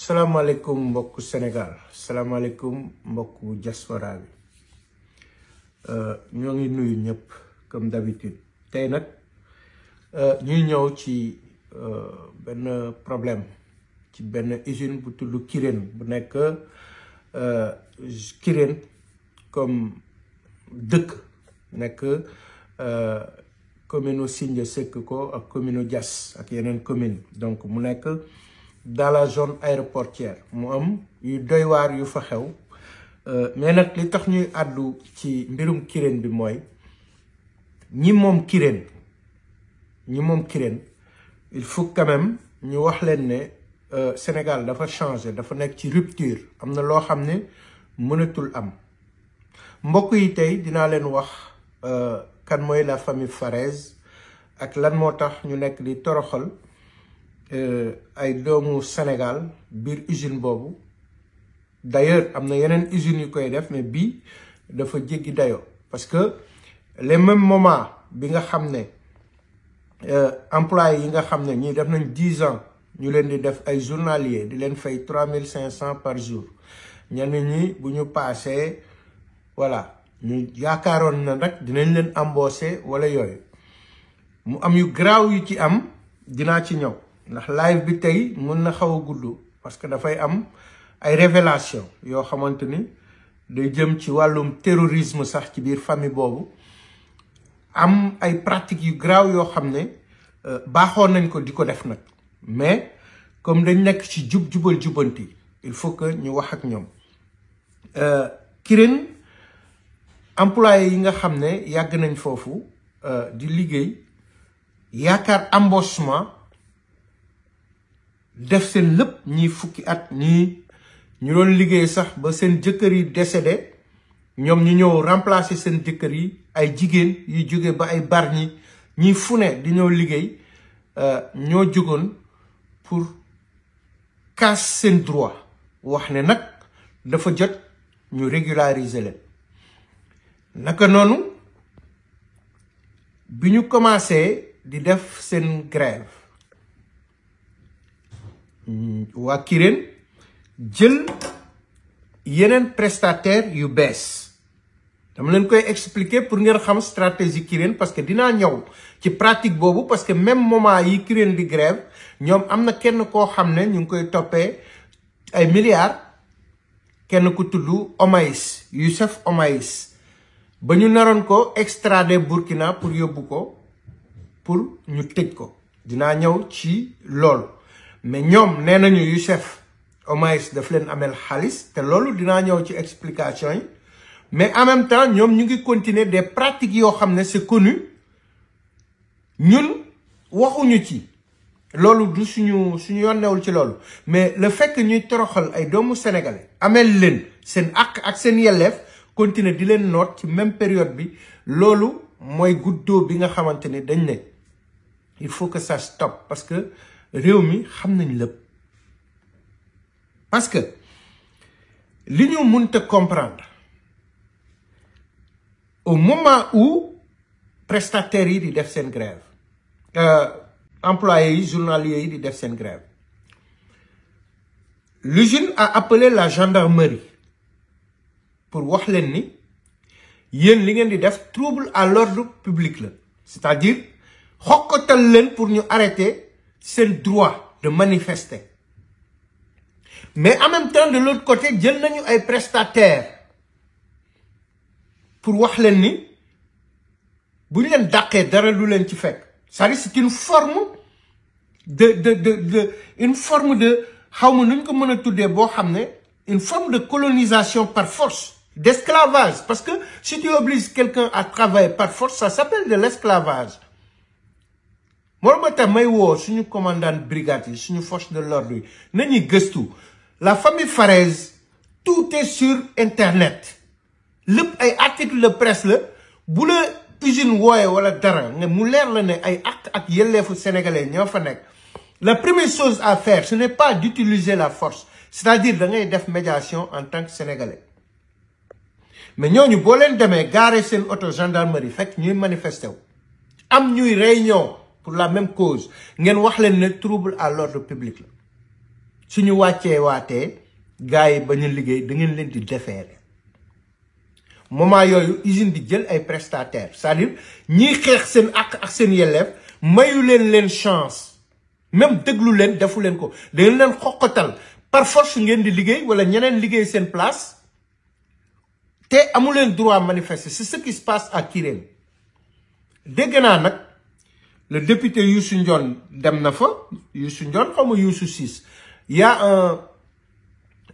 salaamaaleykum mbokku Sénégal salaamaaleykum mbokku diaspora bi ñoo ngi nuyu ñëpp comme d'habitude tey nag ñuy ñëw ci benn problème ci benn usine bu tudd Kirène bu nekk Kirène comme dëkk nekk commune Sindia Sékiko ak commune Diass ak yeneen commune donc mu nekk dans la zone aéroportière mu am yu doy waar yu fa xew mais nag li tax ñuy àddu ci mbirum Kirène bi mooy ñi moom Kirène il faut quand même ñu wax leen ne Sénégal dafa changé dafa nekk ci rupture am na loo xam ne mënatul am mbokk yi tey dinaa leen wax kan mooy la famille Farès ak lan moo tax ñu nekk di toroxal ay doomu Sénégal biir usine boobu d'ailleurs am na yeneen usines yu koy def mais bii dafa jéggi dayoo parce que les mêmes moments bi nga xam ne employés yi nga xam ne ñii def nañ 10 ans ñu leen di def ay journaliers di leen fay 3500 par jour ñenn ñi bu ñu paasee voilà ñu yaakaaroon na nag dinañ leen embaucher wala yooyu mu am yu garaaw yu ci am dinaa ci ñëw ndax live bi tey mën na xaw a gudd parce que dafay am ay révélation yoo xamante ni day jëm ci wàllum terrorisme sax ci biir famille boobu am ay pratiques yu garaaw yoo xam ne baaxoon nañ ko di ko def nag mais comme dañ nekk ci jubal jubanti il faut que ñu wax ak ñoom Kirène employé yi nga xam ne yàgg nañ foofu di liggéey yaakaar embauchement def seen lépp ñii fukki at ñii ñu doon liggéey sax ba seen jëkkër yi décédé ñoom ñu ñëw remplacer seen jëkkër yi ay jigéen yu jóge ba ay bar ñi fu ne di ñëw liggéey ñoo jógoon pour casse seen droit wax ne nag dafa jot ñu régulariser leen naka noonu bi ñu commencé di def seen grève waa Kirène jël yeneen prestataire yu bees dama leen koy expliquer pour ngeen xam stratégie Kirène parce que dinaa ñëw ci pratique boobu parce que même moment yi Kirène di grève ñoom am na kenn koo xam ne ñu ngi koy toppee ay milliards kenn ku tudd Omaïs Youssef Omaïs ba ñu naroon ko extrader Burkina pour yóbbu ko pour ñu tëj ko dinaa ñëw ci loolu mais ñoom nee nañu Youssef Omaïs daf leen amel xaalis te loolu dinaa ñëw ci explication yi mais en même temps ñoom ñu ngi continuer des pratiques yoo xam ne c'est connu ñun waxuñu ci loolu du suñu yoon newul ci loolu mais le fait que ñuy toroxal ay doomu sénégalais amel leen seen àq ak seen yelleef continuer di leen noot ci même période bi loolu mooy guddoo bi nga xamante ne dañ ne il faut que ça stoppe parce que réew mi xam nañ lépp parce que li ñu mënta comprendre au moment où prestataires yi di def seen grève employés yi journaliers yi di def seen grève l'usine a appelé la gendarmerie pour wax leen ni yéen li ngeen di def trouble à l'ordre public la c'est-à-dire xokkatal leen pour ñu arrêter seen droit de manifester mais en même temps de l'autre côté jël nañu ay prestataires pour wax leen ni bu ñu leen dàqee dara lu leen ci fekk c'est-à-dire c'est une forme une forme de xaw ma nu ñu ko mën a tuddee boo xam ne une forme de colonisation par force d'esclavage parce que si tu obliges quelqu'un à travailler par force ça s'appelle de l'esclavage moo ma tax may woo suñu commandant brigade yi suñu force de l'ordre yi nañuy gëstu la famille Farès tout est sur internet lépp ay article de presse la bu la usine wooye wala dara nga mu leer la ne ay ak yelleefu sénégalais ñoo fa nekk la première chose à faire ce n'est pas d'utiliser la force c'est-à-dire da ngay def médiation en tant que sénégalais mais ñooñu boo leen demee garer seen auto gendarmerie fekk ñuy manifester wu am ñuy réunion pour la même cause ngeen wax leen ne trouble à l'ordre public la suñu wàccee waatee gars yi bañ a liggéey da ngeen leen di déférer moment yooyu usine di jël ay prestataires c'est-à-dire ñiy xeex seen ak seen yelleef mayu leen chance même déglu leen defu leen ko da ngeen leen xoqatal par force ngeen di liggéey wala ñeneen liggéey seen place te amu leen droit manifester c'est ce qui se passe à Kirène dégg naa nag le député Youssou Ndione dem na fa Youssou Ndione xaw ma Youssou Ciss il y a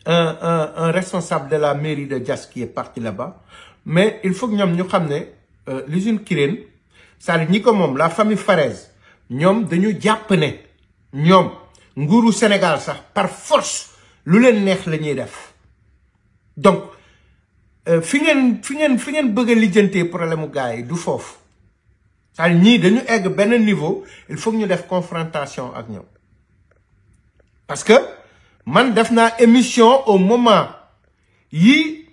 un responsable de la mairie de Diass qui est parti là-bas mais il faut que ñoom ñu xam ne l'usine Kirène c'est-à-dire ñi ko moom la famille Farès ñoom dañu jàpp ne ñoom nguuru Sénégal sax par force lu leen neex la ñuy def donc fi ngeen bëgg a lijjantee problème mu gars yi du foofu c'est-à-dire ñii dañu egg benn niveau il faut que ñu def confrontation ak ñoom parce que man def naa émission au moment yi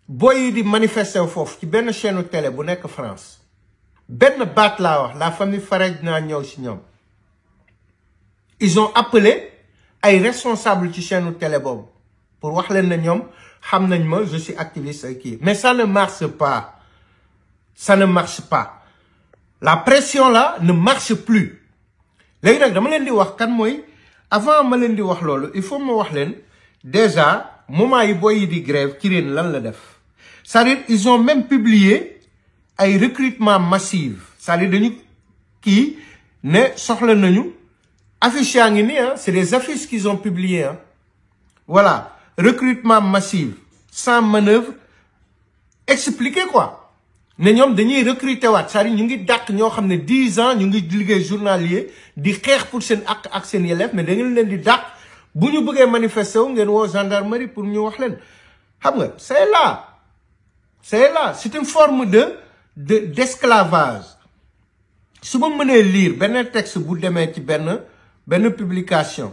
boy yi di manifester foofu ci benn chaîne télé bu nekk France benn baat laa wax la famille Farès dinaa ñëw si ñoom ils ont appelé ay responsables ci chaîne télé boobu pour wax leen na ñoom xam nañ ma je suis activiste ak kii mais ça ne marche pas ça ne marche pas la pression là ne marche plus léegi nag dama leen di wax kan mooy avant ma leen di wax loolu il faut ma wax leen déjà moment yi boy yi di grève Kirène lan la def c'est-à-dire ils ont même publié ay recrutement massif c'est-à-dire dañu kii ne soxla nañu affiche yaa ngi nii c'est des affiches qu'ils ont publiées voilà recrutement massif sans manœuvre expliqué quoi ne ñoom dañuy recruter waat c'est-à-dire ñu ngi dàq ñoo xam ne 10 ans ñu ngi liggéey journalier di xeex pour seen ak seen yelleef mais da ngeen leen di dàq bu ñu bëggee manifester wu ngeen woo gendarmerie pour ñu wax leen xam nga c'est une forme d'esclavage su ma mënee lire benn texte bu demee ci benn publication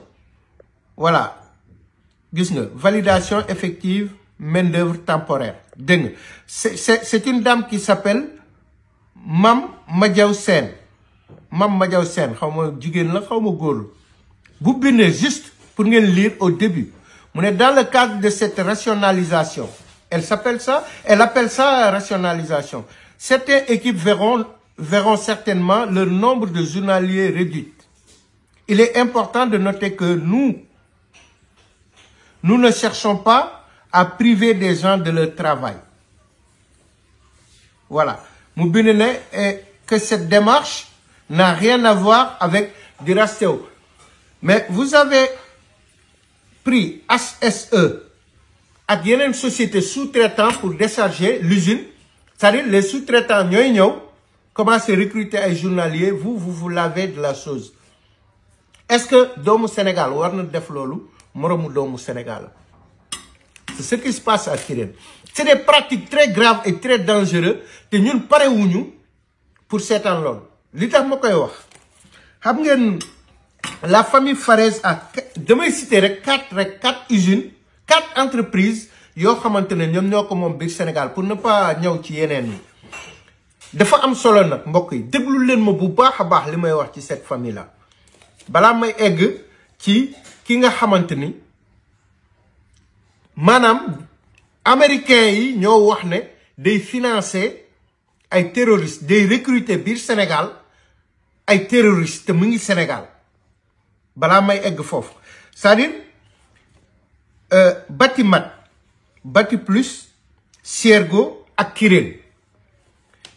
voilà gis nga validation effective main-d'œuvre temporaire dégg nga c'est une dame qui s'appelle Mame Madiaw Sène xaw ma jigéen la xaw ma góor bu bindee juste pour ngeen lire au début mu ne dans le cadre de cette rationalisation elle appelle ça rationalisation certaines équipes verront certainement leur nombre de journaliers réduit. Il est important de noter que nous ne cherchons pas à priver des gens de leur travail. Voilà. Mu bind ne que cette démarche n'a rien à voir avec du rastéo. Mais vous avez pris HSE ak yeneen société sous-traitant pour décharger l'usine. C'est-à-dire les sous-traitants ñooy ñëw commencer à recruter ay journaliers vous lavez de la chose. Est-ce que doomu Sénégal war na def loolu moromu doomu Sénégal? C'est ce qui se passe à Kirène. C'est des pratiques très graves et très dangereuses te ñun parewuñu pour seetaan loolu. Li tax ma koy wax xam ngeen la famille Farès damay citer rek quatre usines 4 entreprises yoo xamante ne ñoom ñoo ko moom biir Sénégal pour ne pas ñëw ci yeneen yi dafa am solo nag mbokk yi déglu leen ma bu baax a baax li may wax ci cette famille là balaa may egg ci ki nga xamante ni maanaam américains yi ñoo wax ne day financer ay terroristes day recruter biir Sénégal ay terroristes te mu ngi Sénégal balaa may egg foofu c'est-à-dire Batimat Batiplus Ciergo ak Kirène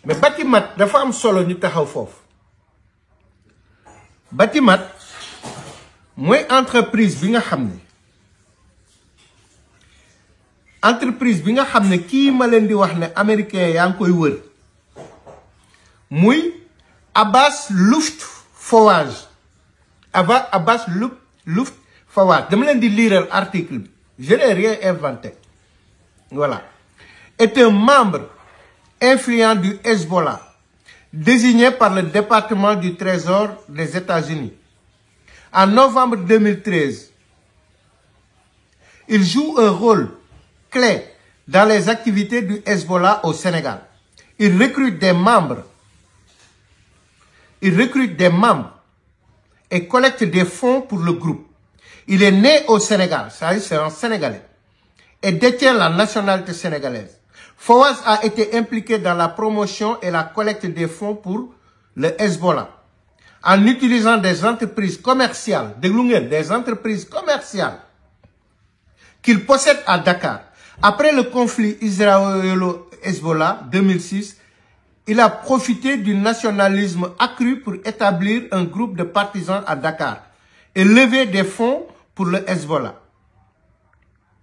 mais Batimat dafa am solo ñu taxaw foofu Batimat mooy entreprise bi nga xam ne kii ma leen di wax ne américain yaa ngi koy wër muy Abbas Luftfauwage Abbas Luftfauwage dama leen di liiral article bi je n'ai rien inventé voilà est un membre influent du Hezbollah désigné par le département du Trésor des États-Unis. En novembre 2013, il joue un rôle clé dans les activités du Hezbollah au Sénégal. Il recrute des membres et collecte des fonds pour le groupe. Il est né au Sénégal, c'est un Sénégalais, et détient la nationalité sénégalaise. Fawaz a été impliqué dans la promotion et la collecte des fonds pour le Hezbollah, en utilisant des entreprises commerciales, des entreprises commerciales qu'il possède à Dakar. Après le conflit israélo-Hezbollah 2006, il a profité du nationalisme accru pour établir un groupe de partisans à Dakar et lever des fonds pour le Hezbollah.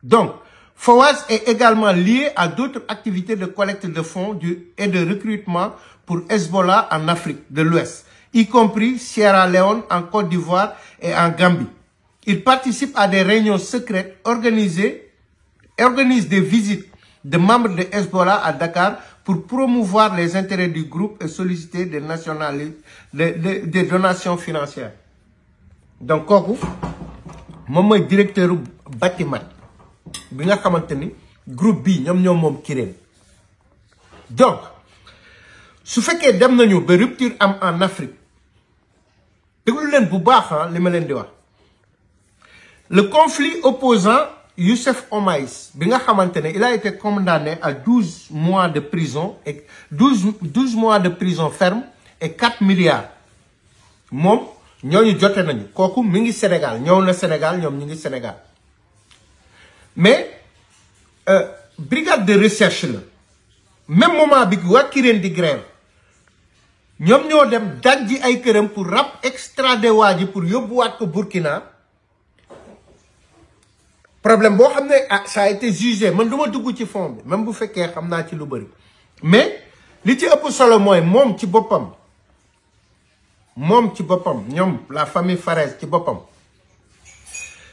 Donc, Fawaz est également lié à d'autres activités de collecte de fonds et de recrutement pour Hezbollah en Afrique de l'Ouest, y compris Sierra Leone, en Côte d'Ivoire et en Gambie. Il participe à des réunions secrètes, organise des visites de membres de Hezbollah à Dakar pour promouvoir les intérêts du groupe et solliciter des donations financières. Donc, kooku moom mooy directeur bâtiment bi nga xamante ni groupe bi ñoom moom Kirène. Donc su fekkee dem nañu ba rupture am en Afrique déglu leen bu baax li ma leen di wax. Le conflit opposant Youssef Omaïs bi nga xamante ne il a été condamné à 12 mois de prison et 12 mois de prison ferme et 4 milliards moom ñooñu jote nañu kooku mi ngi Sénégal ñëw na Sénégal ñoom ñu ngi Sénégal mais brigade de recherche la même moment bi waa Kirène di grève ñoom ñoo dem dajji ay këram pour extrader waa ji pour yóbbuwaat ko Burkina. Problème boo xam ne ça a été jugé man du ma dugg ci fond bi même bu fekkee xam naa ci lu bëri mais li ci ëpp solo mooy moom ci boppam ñoom la famille Farès ci boppam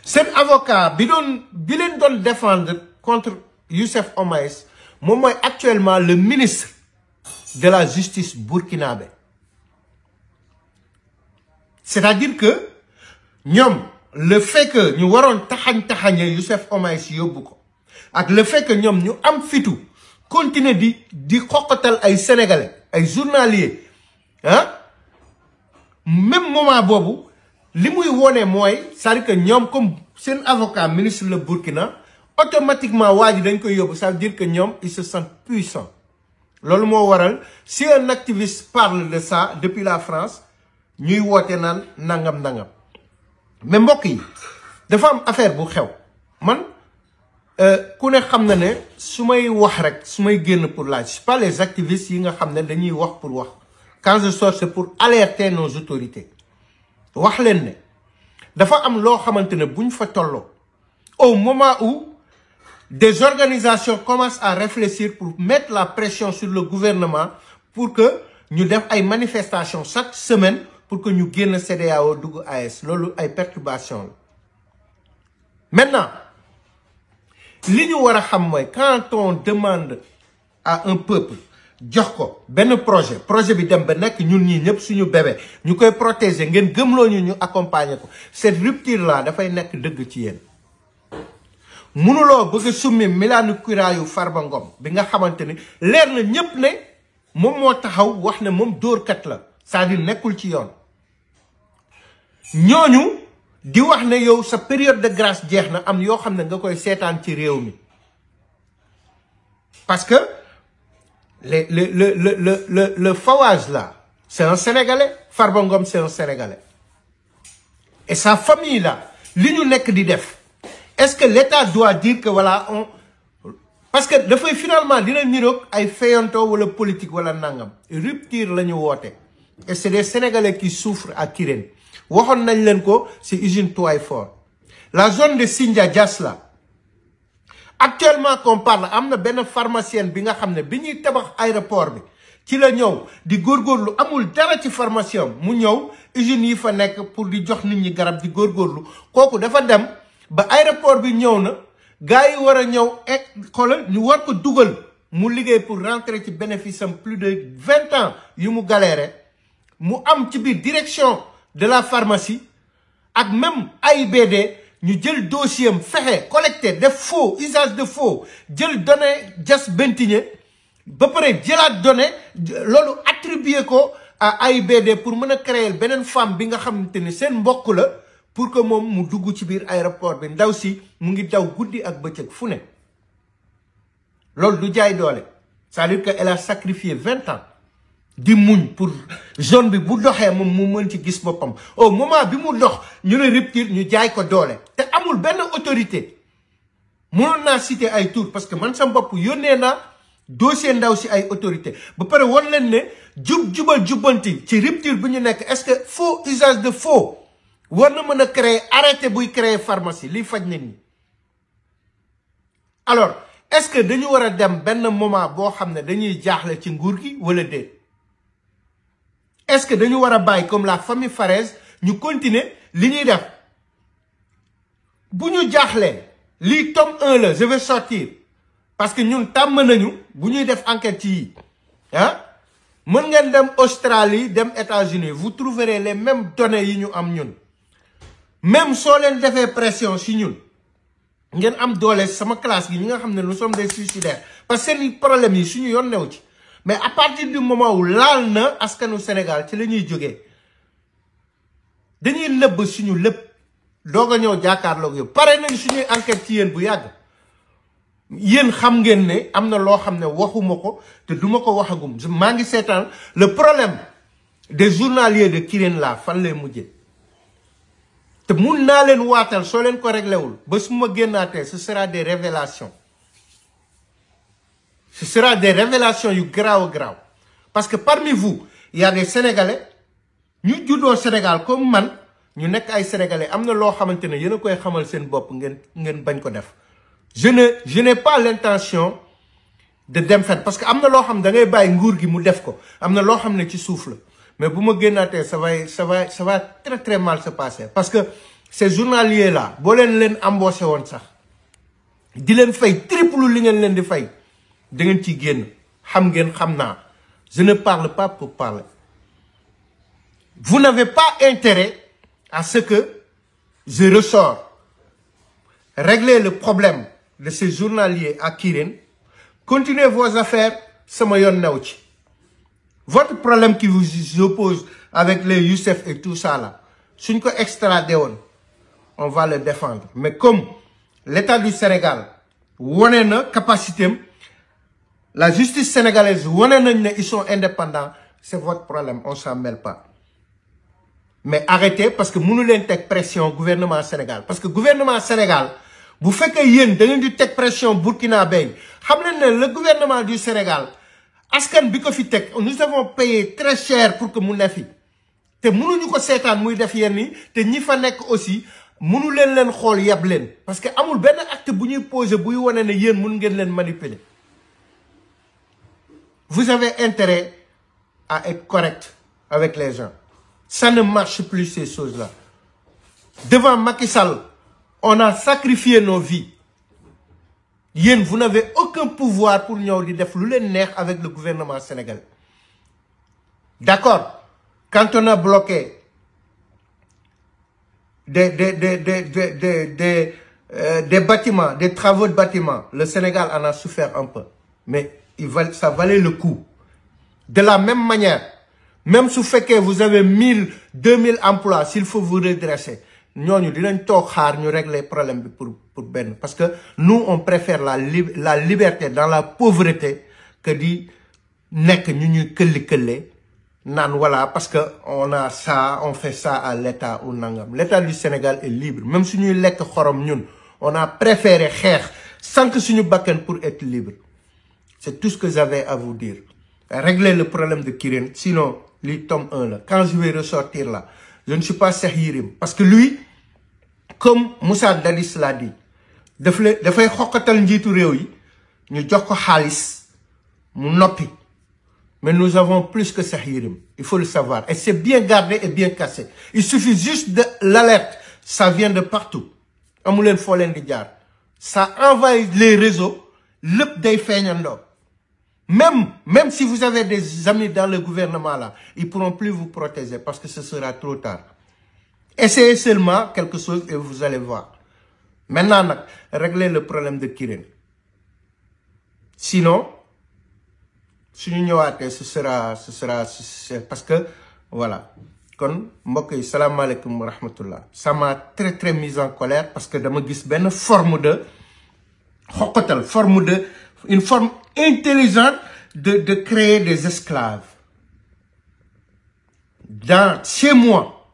seen avocat bi leen doon défendre contre Youssef Omaïs moom mooy actuellement le ministre de la justice burkinabé. C'est-à-dire que ñoom le fait que ñu waroon taxañe Youssef Omaïs yóbbu ko ak le fait que ñoom ñu am fitu continuer di xoqatal ay sénégalais ay journaliers même moment boobu li muy wone mooy c'est-à-dire que ñoom comme seen avocat ministre le Burkina automatiquement waa ji dañ koy yóbbu ça veut dire que ñoom ils se sentent puissants. loolu moo waral si un activiste parle de ça depuis la France ñuy woote naan nangam. mais mbokk yi dafa am affaire bu xew man ku ne xam na ne su may wax rek su may génn pour laaj c'est pas les activistes yi nga xam ne dañuy wax pour wax quand je sors c'est pour alerter nos autorités wax leen ne dafa am loo xamante ne buñ fa tolloo au moment où des organisations commencent à réfléchir pour mettre la pression sur le gouvernement pour que ñu def ay manifestations chaque semaine pour que ñu génn CEDEAO dugg AES loolu ay perturbations la. Maintenant li ñu war a xam mooy quand on demande à un peuple jox ko benn projet bi dem ba nekk ñun ñii ñëpp suñu bébé ñu koy protéger ngeen gëmloo ñu accompagner ko cette rupture là dafay nekk dëgg ci yéen. mënuloo bëgg a summi milaanu kuraayu Farba Ngom bi nga xamante ni leer na ñëpp ne moom moo taxaw wax ne moom dóorkat la c'est-à-dire nekkul ci yoon ñooñu di wax ne yow sa période de grâce jeex na am yoo xam ne nga koy seetaan ci réew mi parce que le Fawaz là c'est un Sénégalais Farba Ngom c'est un Sénégalais et sa famille là li ñu nekk di def est-ce que l'État doit dire que voilà parce que dafay finalement dina niroog ay fayonto wala politique wala nangam rupture la ñu woote et c'est des Sénégalais qui souffrent à Kirène waxoon nañ leen ko c'est usine Touaï Fort la zone de Sindia Diass là actuellement qu'on parle am na benn pharmacienne bi nga xam ne bi ñuy tabax aéroport bi ci la ñëw di góorgóorlu amul dara ci pharmacien mu ñëw usines yi fa nekk pour di jox nit ñi garab di góorgóorlu kooku dafa dem ba aéroport bi ñëw na gars yi war a ñëw xoolal ñu war ko dugal mu liggéey pour rentrer ci bénéfice am plus de 20 ans yu mu galéré mu am ci biir direction de la pharmacie ak même AIBD ñu jël dossier am fexe collecté def faux usage de faux jël données Diass Bentigné ba pare jëlaat données loolu attribué ko à AIBD pour mën a créer beneen femme bi nga xamante ni seen mbokk la pour que moom mu dugg ci biir aéroport bi ndaw si mu ngi daw guddi ak bëccëg fu ne loolu du jaay doole c'est-à-dire que elle a sacrifié 20 ans di muñ pour zone bi bu doxee moom mu mën ci gis boppam au moment bi mu dox ñu ne rupture ñu jaay ko doole te amul benn autorité mënoon naa citer ay tour parce que man sa bopp yónnee naa dossier ndaw si ay autorité ba pare wan leen ne jubal jubbanti ci rupture bi ñu nekk est-ce que faux usage de faux war na mën a créer arrêté buy créer pharmacie liy faj nit ñi alors est-ce que dañu war a dem benn moment boo xam ne dañuy jaaxle ci nguur gi wala déet est-ce que dañu war a bàyyi comme la famille Farès ñu continuer li ñuy def bu ñu jaaxlee lii tome 1 la je vais sortir parce que ñun tàmm nañu bu ñuy def enquête yi ah mën ngeen dem Australie dem États-Unis vous trouverez les mêmes données yi ñu am ñun même soo leen defee pression si ñun ngeen am doole sama classe gi ñi nga xam ne nous sommes des suicidaires parce que seen problème yi suñu yoon new ci mais à partir du moment où laal na askanu Sénégal ci la ñuy jógee dañuy nëbb suñu lépp doog a ñëw jàkkaarloog yow pare nañ suñuy enquête ci yéen bu yàgg yéen xam ngeen ne am na loo xam ne waxuma ko te duma ko waxagum maa ngi seetaan le problème des journaliers de Kirène là fan lay mujjee te mun naa leen waatal soo leen ko réglé wul ba su ma génnaatee ce sera des révélations ce sera des révélations yu garaaw garaaw parce que parmi vous il y a des Sénégalais ñu juddoo Sénégal comme man ñu nekk ay Sénégalais am na loo xamante ne yéen a koy xamal seen bopp ngeen bañ ko def je n'ai pas l'intention de dem fen parce que am na loo xam da ngay bàyyi nguur gi mu def ko am na loo xam ne ci suuf la mais bu ma génnaatee ça va très très mal se passer parce que ces journaliers là boo leen embauché woon sax di leen fay triple li ngeen leen di fay da ngeen ciy génn xam ngeen xam naa je ne parle pas pour parler vous n'avez pas intérêt à ce que je ressors régler le problème de ces journaliers à Kirène continuez vos affaires sama yoon new ci votre problème qui vous oppose avec les Youssef et tout ça là suñ ko extradé woon on va le défendre mais comme l'État du Sénégal wane na capacité am la justice sénégalaise wane nañ ne ils sont indépendants c'est votre problème on s'en mêle pas mais arrêtez parce que mënu leen teg pression gouvernement Sénégal parce que gouvernement Sénégal bu fekkee yéen da ngeen di teg pression burkinabé xam leen ne le gouvernement du Sénégal askan bi ko fi teg nous avons payé très cher pour que mu ne fi te mënuñu ko seetaan muy def yenn yi te ñi fa nekk aussi mënu leen xool yab leen parce que amul benn acte bu ñuy posé buy wane ne yéen mën ngeen leen manipuler vous avez intérêt à être correct avec les gens ça ne marche plus ces choses-là devant Macky Sall on a sacrifié nos vies yéen vous n'avez aucun pouvoir pour ñëw di def lu leen neex avec le gouvernement sénégalais d'accord quand on a bloqué des bâtiments des travaux de bâtiments le Sénégal en a souffert un peu mais ça valait le coup de la même manière même su fekkee vous avez 1000 2000 emplois s'il faut vous redresser ñooñu dinañ toog xaar ñu régler problème bi pour benn parce que nous on préfère la liberté dans la pauvreté que di nekk ñu ñuy këlli naan voilà parce que on a ça on fait ça à l'État ou nangam l'État du Sénégal est libre même suñuy lekk xorom ñun on a préféré xeex sànq suñu bakkan pour être libre c'est tout ce que j'avais à vous dire régler le problème de Kirène sinon li tome 1 là quand je vais ressortir là je ne suis pas Cheikh Yérim parce que lui comme Moussa Dadis l'a dit dafay xoqatal njiitu réew yi ñu jox ko xaalis mu noppi mais nous avons plus que Cheikh Yérim il faut le savoir et c'est bien gardé et bien cassé il suffit juste de l'alerte ça vient de partout amuleen foo leen di jaar ça envahit les réseaux lépp day feeñandoo même si vous avez des amis dans le gouvernement là ils pourront plus vous protéger parce que ce sera trop tard essayez seulement quelque chose et vous allez voir maintenant nag régler le problème de Kirène sinon suñu ñëwaatee ce sera parce que voilà kon mbokk yi salaamaaleykum wa rahmatullah. Ça m'a très mis en colère parce que dama gis benn forme de xoqatal, une forme intelligente de créer des esclaves chez moi,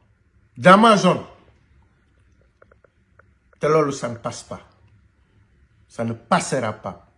dans ma zone. te loolu ça ne passe pas, ça ne passera pas.